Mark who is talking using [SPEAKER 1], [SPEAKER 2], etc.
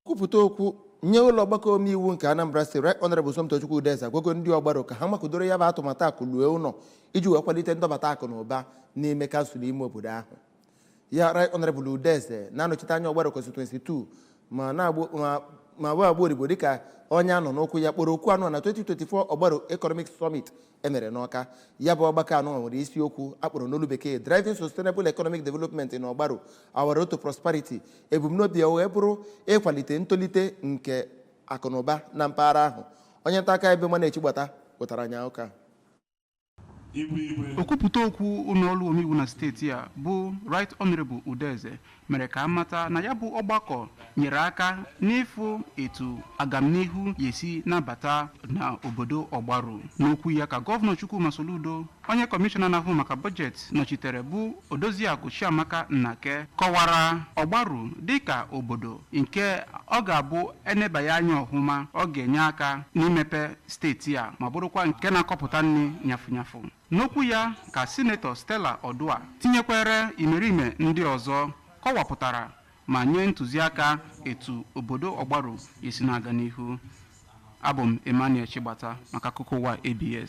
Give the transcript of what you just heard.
[SPEAKER 1] kwupụta okwu nye ụlọ ọgbakọ omeiwu nke Anambra State Right Honorable Somtochukwu Udeze gwago ndị Ogbaru ka ha makudoro ya bụ atụmatụ akụ luo ụlọ iji wee kwalite ndọbata akụ na ụba n'ime kansụl ime obodo ahụ. Ya Right Honorable Udeze na-anọchite anya Ogbaru constituency 2 ma bụ Agbo dịka onye anọ n'okwu ya kpọrọ okwu anọ na 2024 Ogbaru Economic Summit emere n'Ọka. Ya bụ ọgbakọ anọ nwere isiokwu akpọrọ n'olu bekee Driving Sustainable Economic Development in Ogbaru, Our Road to Prosperity. Ebumnobi ya wee bụrụ ịkwalite ntolite nke akụnụba na mpaghara ahụ. Onye nta aka ebe mana echigbata wetara anya ụka.
[SPEAKER 2] Okwupụta okwu ụlọọrụ omeiwu na steeti a bụ Right Honorable Udeze mere ka amata na ya bụ ọgbakọ nyere aka n'ịfụ etu agamnihu yesi nabata na obodo Ogbaru. N'okwu ya ka Gọvanọ Chukwuma Soludo, onye kọmishọna na-ahụ maka bọjetị nọchitere bụ Odoziakụ Chiamaka Nnake, kọwara Ogbaru dịka obodo nke ọ ga-abụ enebanye anya ọhụma ọ ga-enye aka n'imepe steeti a ma bụrụkwa nke na-akọpụta nri nyafụnyafụ. N'okwu ya ka Sinetọ Stella Odua tinyekwere imerime ndị ọzọ kọwapụtara ma nye ntụziaka etu obodo Ogbaru esi na-aga n'ihu. Abụ m Emmanuel Chigbata maka akụkọ ụwa ABS.